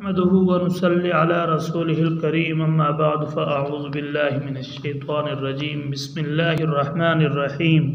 نحمده ونصلي على رسوله الكريم أما بعد فأعوذ بالله من الشيطان الرجيم بسم الله الرحمن الرحيم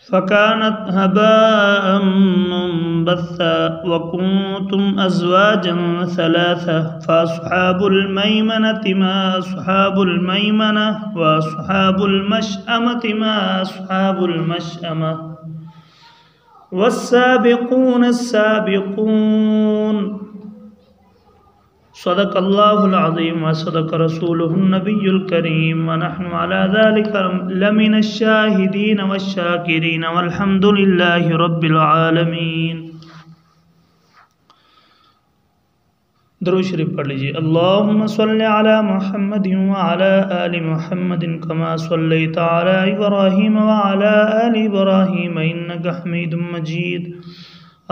فكانت هباء منبثا وكنتم أزواجا ثلاثة فأصحاب الميمنة ما أصحاب الميمنة وأصحاب المشأمة ما أصحاب المشأمة والسابقون السابقون صدق الله العظيم وصدق رسوله النبي الكريم ونحن على ذلك لمن الشاهدين والشاكرين والحمد لله رب العالمين. درود شریف پڑھ لیجئے. اللهم صل على محمد وعلى آل محمد كما صليت على إبراهيم وعلى آل إبراهيم إنك حميد مجيد.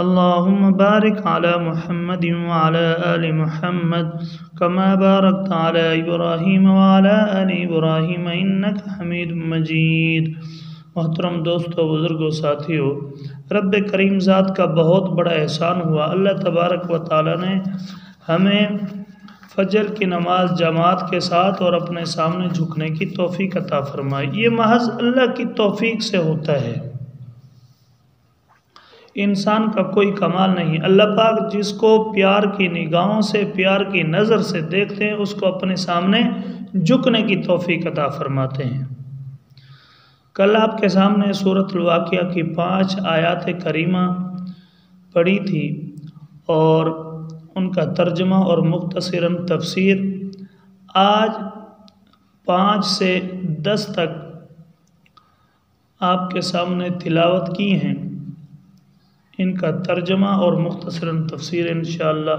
اللهم بارك على محمد وعلى آل محمد كما باركت على إبراهيم وعلى آل إبراهيم إنك حميد مجيد. محترم دوستو، بزرگو، ساتھیو، رب کریم ذات کا بہت بڑا احسان ہوا. اللہ تبارک و تعالی نے ہمیں فجر کی نماز جماعت کے ساتھ اور اپنے سامنے جھکنے کی توفیق عطا فرمائی. یہ محض اللہ کی توفیق سے ہوتا ہے، انسان کا کوئی کمال نہیں. اللہ پاک جس کو پیار کی نگاہوں سے، پیار کی نظر سے دیکھتے ہیں، اس کو اپنے سامنے جھکنے کی توفیق عطا فرماتے ہیں. کل آپ کے سامنے سورۃ الواقعہ کی 5 آیات کریمہ پڑھی تھی اور ان کا ترجمہ اور مختصراً تفسیر. آج 5 سے 10 تک آپ کے سامنے تلاوت کی ہیں. ان کا ترجمہ اور مختصراً تفسیر انشاءاللہ.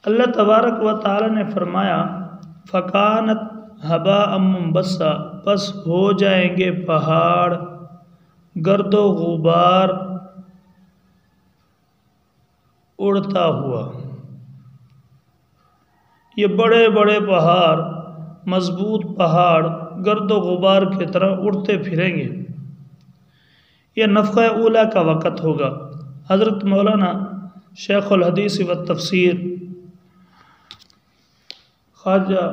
اللہ تبارک و تعالی نے فرمایا فَكَانَتْ هَبَاءً مُنبَثًّا، پس ہو جائیں گے پہاڑ گرد و غبار اڑتا ہوا. یہ بڑے بڑے پہاڑ، مضبوط پہاڑ گرد و غبار کی طرح اڑتے پھریں گے. یہ نفخہ اولیٰ کا وقت ہوگا. حضرت مولانا شیخ الحدیث و تفسیر خواجہ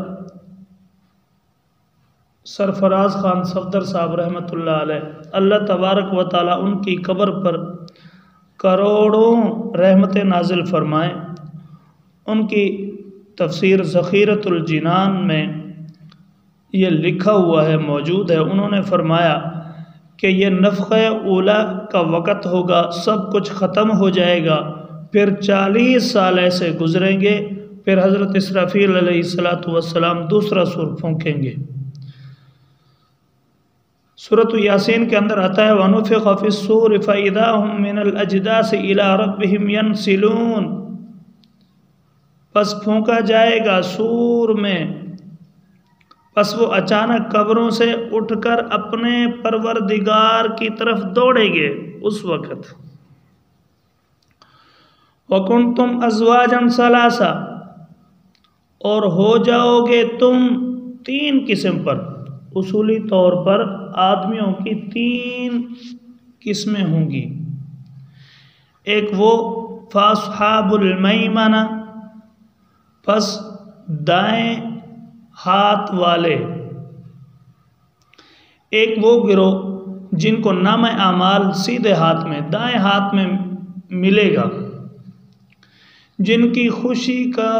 سرفراز خان صفدر صاحب رحمۃ اللہ علیہ، اللہ تبارک و تعالی ان کی قبر پر کروڑوں رحمت نازل فرمائیں. ان کی تفسیر ذخیرۃ الجنان میں یہ لکھا ہوا ہے، موجود ہے. انہوں نے فرمایا کہ یہ نفخہ اولیٰ کا وقت ہوگا، سب کچھ ختم ہو جائے گا، پھر 40 سال ایسے گزریں گے، پھر حضرت اسرافیل علیہ السلام دوسرا سور پھونکیں گے. سورۃ یاسین کے اندر آتا ہے وَنُفِخَ فِي الصُّورِ فَإِذَا هُم مِّنَ الْأَجْدَاثِ إِلَىٰ رَبِّهِمْ يَنْسِلُونَ، پس پھونکا جائے گا سور میں، پس وہ اچانک قبروں سے اٹھ کر اپنے پروردگار کی طرف دوڑیں گے. اس وقت وَكُنْتُمْ أَزْوَاجًا ثَلَاثًا، اور ہو جاؤ گے تم 3 قسم پر. اصولی طور پر آدمیوں کی 3 قسمیں ہوں گی. ایک وہ فَأَصْحَابُ الْمَيْمَنَةِ، پس دائیں ہاتھ والے. ایک وہ گروہ جن کو نام اعمال سیدھے ہاتھ میں، دائیں ہاتھ میں ملے گا، جن کی خوشی کا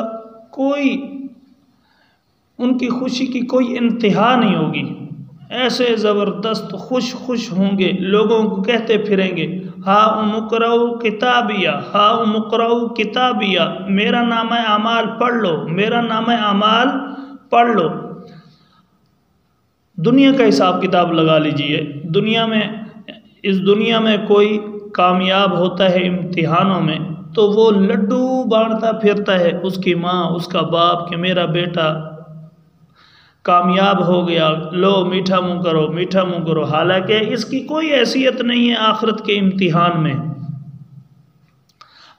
ان کی خوشی کی کوئی انتہا نہیں ہوگی. ایسے زبردست خوش ہوں گے، لوگوں کو کہتے پھریں گے ہاؤم اقرؤ کتابیہ، ہاؤم اقرؤ کتابیہ، میرا نامہ اعمال پڑھ لو، میرا نامہ اعمال پڑھ لو. دنیا کا حساب کتاب لگا لیجئے. اس دنیا میں کوئی کامیاب ہوتا ہے امتحانوں میں تو وہ لڈو بانٹتا پھرتا ہے، اس کی ماں، اس کا باپ، کہ میرا بیٹا کامیاب ہو گیا، لو میٹھا منہ کرو، میٹھا منہ کرو. حالانکہ اس کی کوئی حیثیت نہیں ہے آخرت کے امتحان میں.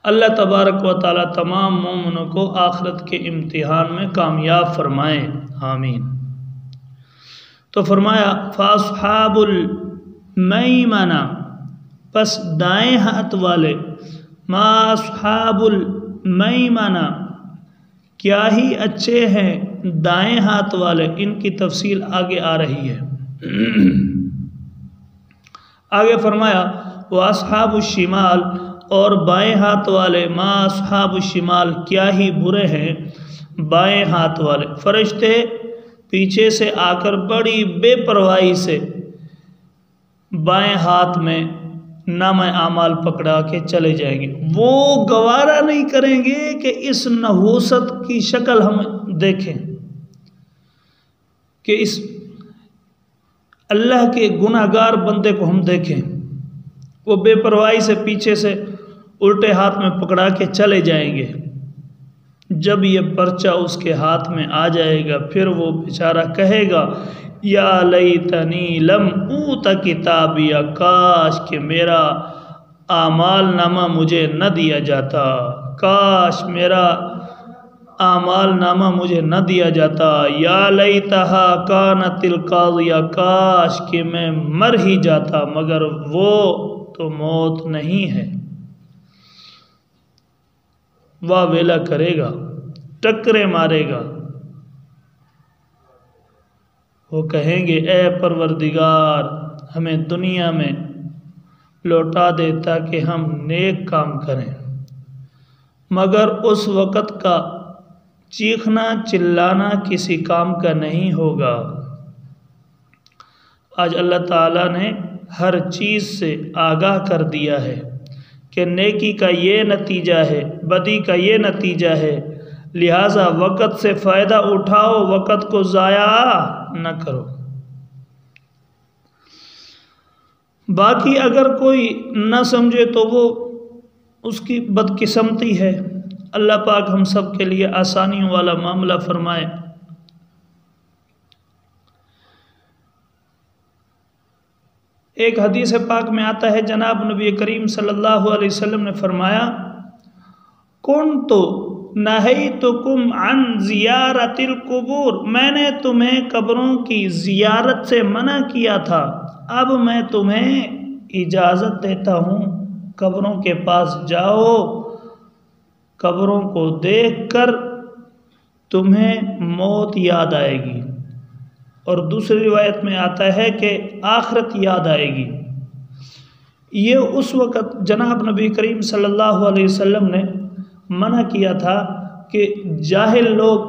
اللہ تبارک و تعالی تمام مومنوں کو آخرت کے امتحان میں کامیاب فرمائیں، آمین. تو فرمایا فاصحاب المیمنہ، پس دائیں ہاتھ والے، ما اصحاب المیمنہ، کیا ہی اچھے ہیں دائیں ہاتھ والے. ان کی تفصیل آگے آ رہی ہے. آگے فرمایا واصحاب الشمال، اور بائیں ہاتھ والے، ما اصحاب الشمال، کیا ہی برے ہیں بائیں ہاتھ والے. فرشتے پیچھے سے آ کر بڑی بے پرواہی سے بائیں ہاتھ میں نامہ اعمال پکڑا کے چلے جائیں گے. وہ گوارا نہیں کریں گے کہ اس نحوست کی شکل ہم دیکھیں، کہ اس اللہ کے گناہ گار بندے کو ہم دیکھیں. وہ بے پرواہی سے پیچھے سے الٹے ہاتھ میں پکڑا کے چلے جائیں گے. جب یہ پرچہ اس کے ہاتھ میں آ جائے گا پھر وہ بیچارہ کہے گا یا لیتنی لم اوت کتابیا، کاش کہ میرا اعمال نامہ مجھے نہ دیا جاتا، کاش میرا اعمال نامہ مجھے نہ دیا جاتا. یا لیتہا کانت القاضیہ، کاش کہ میں مر ہی جاتا، مگر وہ تو موت نہیں ہے. واہ ویلا کرے گا، ٹکرے مارے گا. وہ کہیں گے اے پروردگار ہمیں دنیا میں لوٹا دے تاکہ ہم نیک کام کریں. مگر اس وقت کا چیخنا چلانا کسی کام کا نہیں ہوگا. آج اللہ تعالیٰ نے ہر چیز سے آگاہ کر دیا ہے کہ نیکی کا یہ نتیجہ ہے، بدی کا یہ نتیجہ ہے، لہٰذا وقت سے فائدہ اٹھاؤ، وقت کو ضائع نہ کرو. باقی اگر کوئی نہ سمجھے تو وہ اس کی بدقسمتی ہے. اللہ پاک ہم سب کے لیے آسانیوں والا معاملہ فرمائے. ایک حدیث پاک میں آتا ہے جناب نبی کریم صلی اللہ علیہ وسلم نے فرمایا کنتو نہیتکم عن زیارت القبور، میں نے تمہیں قبروں کی زیارت سے منع کیا تھا، اب میں تمہیں اجازت دیتا ہوں قبروں کے پاس جاؤ. قبروں کو دیکھ کر تمہیں موت یاد آئے گی. اور دوسری روایت میں آتا ہے کہ آخرت یاد آئے گی. یہ اس وقت جناب نبی کریم صلی اللہ علیہ وسلم نے منع کیا تھا کہ جاہل لوگ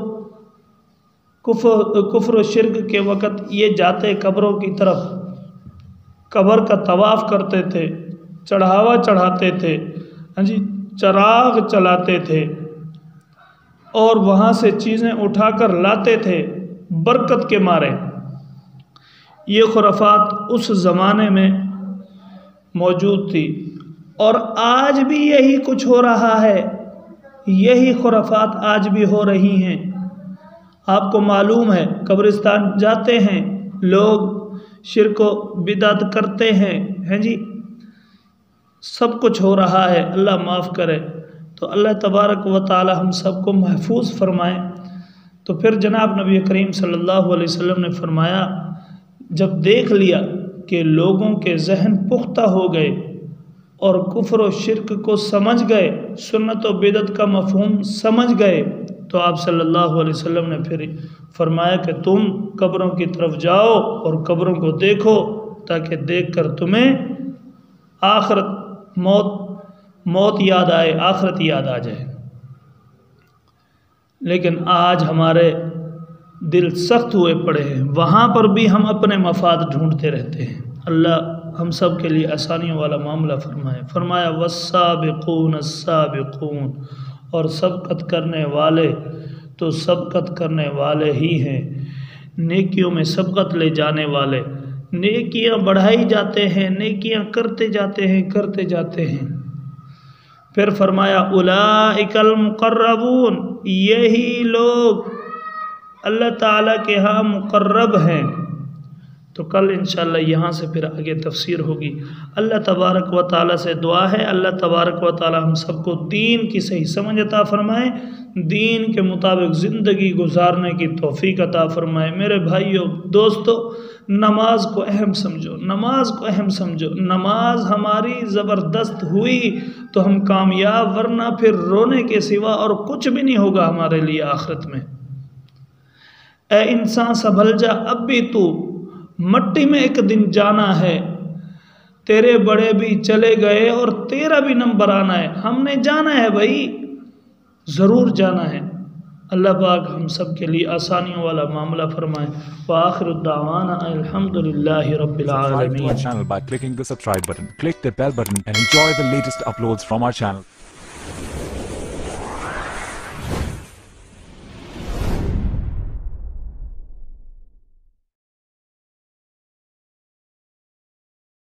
کفر و شرک کے وقت یہ جاتے قبروں کی طرف، قبر کا طواف کرتے تھے، چڑھاوا چڑھاتے تھے، چراغ چلاتے تھے اور وہاں سے چیزیں اٹھا کر لاتے تھے برکت کے مارے. یہ خرافات اس زمانے میں موجود تھی اور آج بھی یہی کچھ ہو رہا ہے. یہی خرافات آج بھی ہو رہی ہیں. آپ کو معلوم ہے قبرستان جاتے ہیں لوگ، شرک و بدعت کرتے ہیں جی، سب کچھ ہو رہا ہے. اللہ معاف کرے. تو اللہ تبارک و تعالی ہم سب کو محفوظ فرمائے. تو پھر جناب نبی کریم صلی اللہ علیہ وسلم نے فرمایا جب دیکھ لیا کہ لوگوں کے ذہن پختہ ہو گئے اور کفر و شرک کو سمجھ گئے، سنت و بدعت کا مفہوم سمجھ گئے، تو آپ صلی اللہ علیہ وسلم نے پھر فرمایا کہ تم قبروں کی طرف جاؤ اور قبروں کو دیکھو تاکہ دیکھ کر تمہیں آخرت موت یاد آئے، آخرت یاد آ جائے. لیکن آج ہمارے دل سخت ہوئے پڑے ہیں، وہاں پر بھی ہم اپنے مفاد ڈھونڈتے رہتے ہیں. اللہ ہم سب کے لیے آسانیوں والا معاملہ فرمائے. فرمایا والسابقون السابقون، اور سبقت کرنے والے تو سبقت کرنے والے ہی ہیں، نیکیوں میں سبقت لے جانے والے. نیکیاں بڑھائی جاتے ہیں، نیکیاں کرتے جاتے ہیں. پھر فرمایا اولئک المقربون، یہی لوگ اللہ تعالیٰ کے ہاں مقرب ہیں. تو کل انشاءاللہ یہاں سے پھر آگے تفسیر ہوگی. اللہ تبارک و تعالیٰ سے دعا ہے اللہ تبارک و تعالیٰ ہم سب کو دین کی صحیح سمجھ عطا فرمائے، دین کے مطابق زندگی گزارنے کی توفیق عطا فرمائے. میرے بھائیوں دوستو، نماز کو اہم سمجھو، نماز کو اہم سمجھو. نماز ہماری زبردست ہوئی تو ہم کامیاب، ورنہ پھر رونے کے سوا اور کچھ بھی نہیں ہوگا ہمارے لیے آخرت میں. اے انسان سنبھل جا، اب بھی تو مٹی میں ایک دن جانا ہے. تیرے بڑے بھی چلے گئے اور تیرا بھی نمبر آنا ہے. ہم نے جانا ہے بھائی، ضرور جانا ہے. اللہ پاک ہم سب کے لیے آسانیوں والا معاملہ فرمائے. وآخر الدعوانا الحمدللہ رب Subscribe to our العالمین. channel by clicking the subscribe button. Click the bell button and enjoy the latest uploads from our channel.